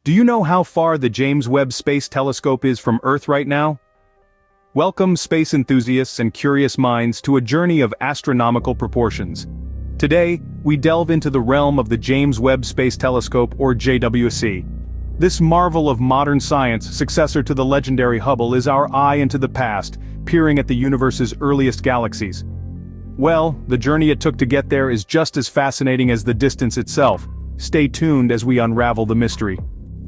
Do you know how far the James Webb Space Telescope is from Earth right now? Welcome, space enthusiasts and curious minds, to a journey of astronomical proportions. Today, we delve into the realm of the James Webb Space Telescope, or JWST. This marvel of modern science, successor to the legendary Hubble, is our eye into the past, peering at the universe's earliest galaxies. Well, the journey it took to get there is just as fascinating as the distance itself. Stay tuned as we unravel the mystery.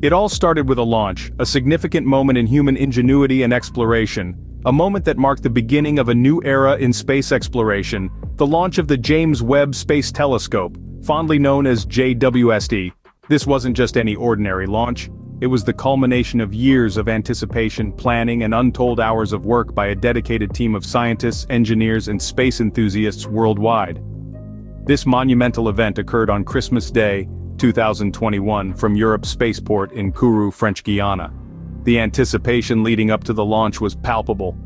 It all started with a launch, a significant moment in human ingenuity and exploration, a moment that marked the beginning of a new era in space exploration, the launch of the James Webb Space Telescope, fondly known as JWST. This wasn't just any ordinary launch. It was the culmination of years of anticipation, planning, and untold hours of work by a dedicated team of scientists, engineers, and space enthusiasts worldwide. This monumental event occurred on Christmas Day, 2021, from Europe's spaceport in Kourou, French Guiana. The anticipation leading up to the launch was palpable.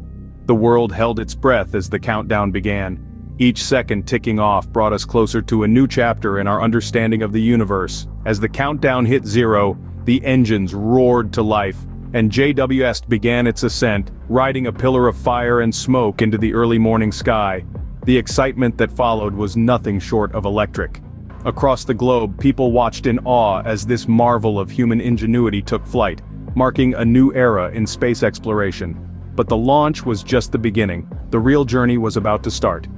The world held its breath as the countdown began. Each second ticking off brought us closer to a new chapter in our understanding of the universe. As the countdown hit zero, the engines roared to life, and JWST began its ascent, riding a pillar of fire and smoke into the early morning sky. The excitement that followed was nothing short of electric. Across the globe, people watched in awe as this marvel of human ingenuity took flight, marking a new era in space exploration. But the launch was just the beginning. The real journey was about to start.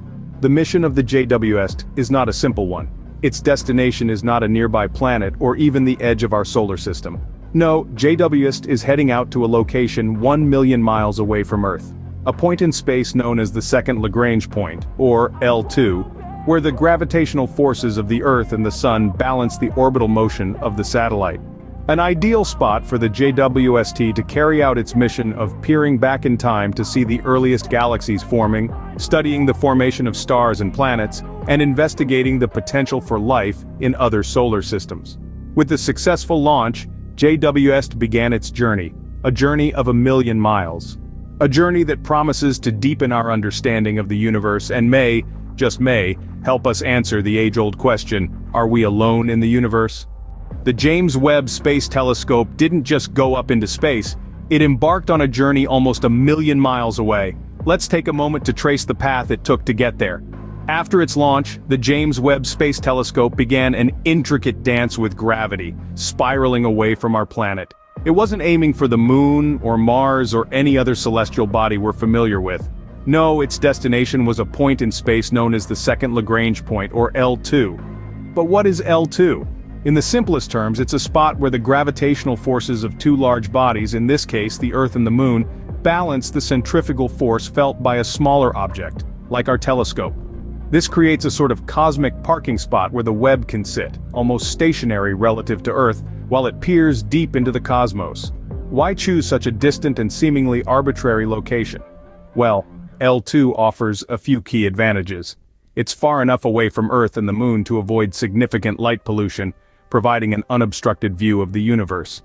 The mission of the JWST is not a simple one. Its destination is not a nearby planet or even the edge of our solar system. No, JWST is heading out to a location 1 million miles away from Earth. A point in space known as the second Lagrange point, or L2, where the gravitational forces of the Earth and the Sun balance the orbital motion of the satellite. An ideal spot for the JWST to carry out its mission of peering back in time to see the earliest galaxies forming, studying the formation of stars and planets, and investigating the potential for life in other solar systems. With the successful launch, JWST began its journey, a journey of 1 million miles. A journey that promises to deepen our understanding of the universe and may, just may, help us answer the age-old question, are we alone in the universe? The James Webb Space Telescope didn't just go up into space, it embarked on a journey almost 1 million miles away. Let's take a moment to trace the path it took to get there. After its launch, the James Webb Space Telescope began an intricate dance with gravity, spiraling away from our planet. It wasn't aiming for the moon, or Mars, or any other celestial body we're familiar with. No, its destination was a point in space known as the second Lagrange point, or L2. But what is L2? In the simplest terms, it's a spot where the gravitational forces of two large bodies, in this case the Earth and the Moon, balance the centrifugal force felt by a smaller object, like our telescope. This creates a sort of cosmic parking spot where the Webb can sit, almost stationary relative to Earth, while it peers deep into the cosmos. Why choose such a distant and seemingly arbitrary location? Well, L2 offers a few key advantages. It's far enough away from Earth and the Moon to avoid significant light pollution, providing an unobstructed view of the universe.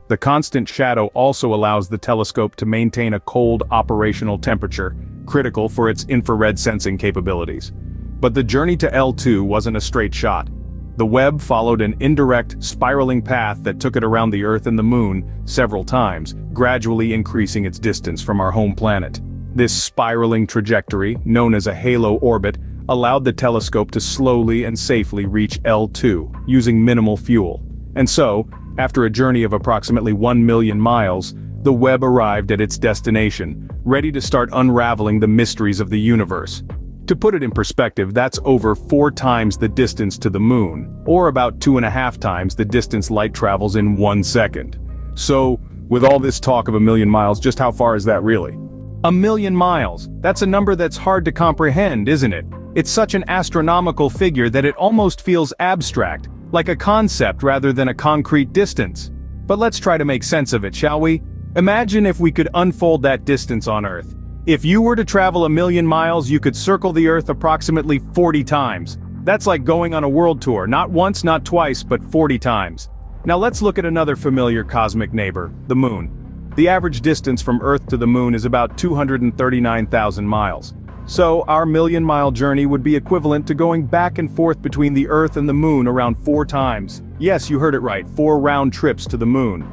The constant shadow also allows the telescope to maintain a cold operational temperature, critical for its infrared sensing capabilities. But the journey to L2 wasn't a straight shot. The Webb followed an indirect, spiraling path that took it around the Earth and the Moon several times, gradually increasing its distance from our home planet. This spiraling trajectory, known as a halo orbit, allowed the telescope to slowly and safely reach L2, using minimal fuel. And so, after a journey of approximately 1 million miles, the Webb arrived at its destination, ready to start unraveling the mysteries of the universe. To put it in perspective, that's over 4 times the distance to the Moon, or about 2.5 times the distance light travels in 1 second. So, with all this talk of 1 million miles, just how far is that really? 1 million miles, that's a number that's hard to comprehend, isn't it? It's such an astronomical figure that it almost feels abstract, like a concept rather than a concrete distance. But let's try to make sense of it, shall we? Imagine if we could unfold that distance on Earth. If you were to travel 1 million miles, you could circle the Earth approximately 40 times. That's like going on a world tour, not once, not twice, but 40 times. Now let's look at another familiar cosmic neighbor, the Moon. The average distance from Earth to the Moon is about 239,000 miles. So, our million-mile journey would be equivalent to going back and forth between the Earth and the Moon around 4 times. Yes, you heard it right, 4 round trips to the Moon.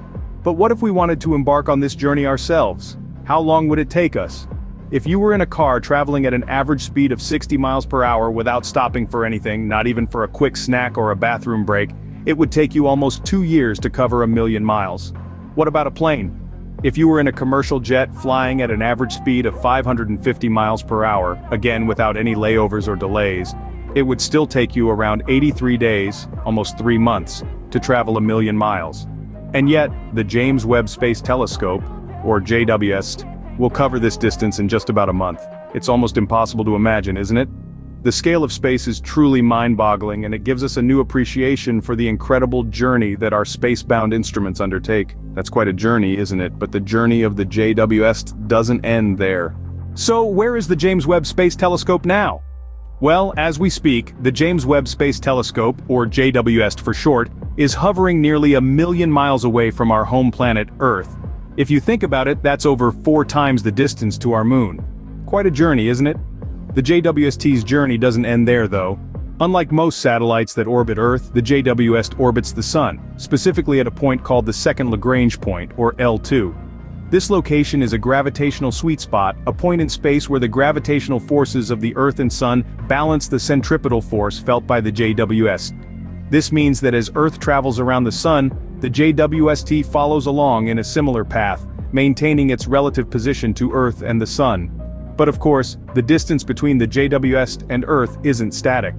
But what if we wanted to embark on this journey ourselves? How long would it take us? If you were in a car traveling at an average speed of 60 miles per hour without stopping for anything, not even for a quick snack or a bathroom break, it would take you almost 2 years to cover 1,000,000 miles. What about a plane? If you were in a commercial jet flying at an average speed of 550 miles per hour, again without any layovers or delays, it would still take you around 83 days, almost 3 months, to travel 1,000,000 miles. And yet, the James Webb Space Telescope, or JWST, will cover this distance in just about a month. It's almost impossible to imagine, isn't it? The scale of space is truly mind-boggling, and it gives us a new appreciation for the incredible journey that our space-bound instruments undertake. That's quite a journey, isn't it? But the journey of the JWST doesn't end there. So, where is the James Webb Space Telescope now? Well, as we speak, the James Webb Space Telescope, or JWST for short, is hovering nearly 1,000,000 miles away from our home planet, Earth. If you think about it, that's over 4 times the distance to our moon. Quite a journey, isn't it? The JWST's journey doesn't end there, though. Unlike most satellites that orbit Earth, the JWST orbits the Sun, specifically at a point called the second Lagrange point, or L2. This location is a gravitational sweet spot, a point in space where the gravitational forces of the Earth and Sun balance the centripetal force felt by the JWST. This means that as Earth travels around the Sun, the JWST follows along in a similar path, maintaining its relative position to Earth and the Sun. But of course, the distance between the JWST and Earth isn't static.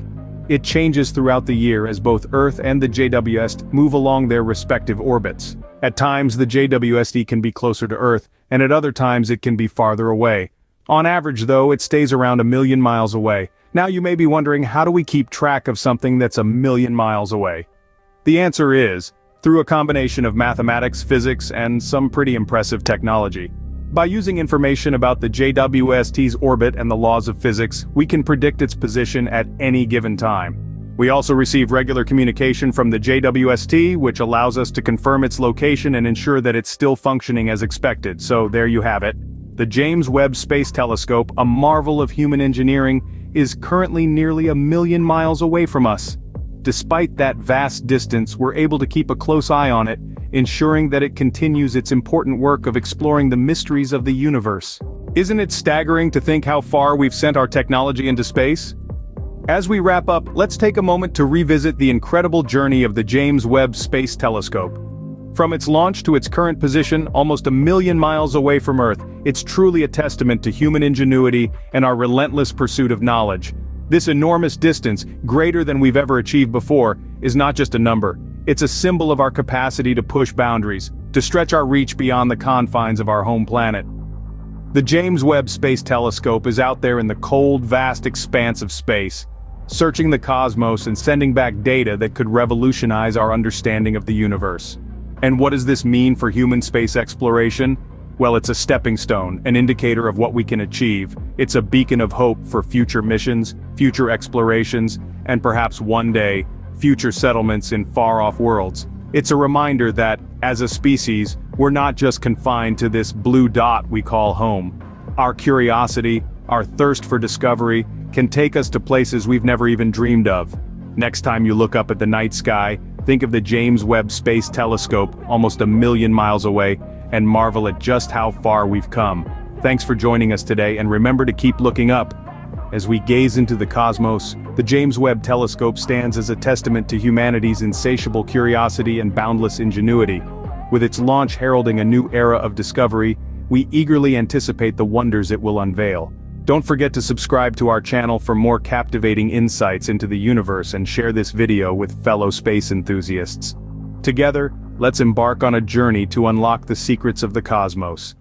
It changes throughout the year as both Earth and the JWST move along their respective orbits. At times the JWST can be closer to Earth, and at other times it can be farther away. On average though, it stays around 1,000,000 miles away. Now you may be wondering, how do we keep track of something that's 1,000,000 miles away? The answer is, through a combination of mathematics, physics, and some pretty impressive technology. By using information about the JWST's orbit and the laws of physics, we can predict its position at any given time. We also receive regular communication from the JWST, which allows us to confirm its location and ensure that it's still functioning as expected. So there you have it. The James Webb Space Telescope, a marvel of human engineering, is currently nearly 1,000,000 miles away from us. Despite that vast distance, we're able to keep a close eye on it, ensuring that it continues its important work of exploring the mysteries of the universe. Isn't it staggering to think how far we've sent our technology into space? As we wrap up, let's take a moment to revisit the incredible journey of the James Webb Space Telescope. From its launch to its current position, almost 1,000,000 miles away from Earth, it's truly a testament to human ingenuity and our relentless pursuit of knowledge. This enormous distance, greater than we've ever achieved before, is not just a number. It's a symbol of our capacity to push boundaries, to stretch our reach beyond the confines of our home planet. The James Webb Space Telescope is out there in the cold, vast expanse of space, searching the cosmos and sending back data that could revolutionize our understanding of the universe. And what does this mean for human space exploration? Well, it's a stepping stone, an indicator of what we can achieve. It's a beacon of hope for future missions, future explorations, and perhaps one day, future settlements in far-off worlds. It's a reminder that, as a species, we're not just confined to this blue dot we call home. Our curiosity, our thirst for discovery, can take us to places we've never even dreamed of. Next time you look up at the night sky, think of the James Webb Space Telescope, almost 1,000,000 miles away, and marvel at just how far we've come. Thanks for joining us today, and remember to keep looking up. As we gaze into the cosmos, the James Webb Telescope stands as a testament to humanity's insatiable curiosity and boundless ingenuity. With its launch heralding a new era of discovery, we eagerly anticipate the wonders it will unveil. Don't forget to subscribe to our channel for more captivating insights into the universe and share this video with fellow space enthusiasts. Together, let's embark on a journey to unlock the secrets of the cosmos.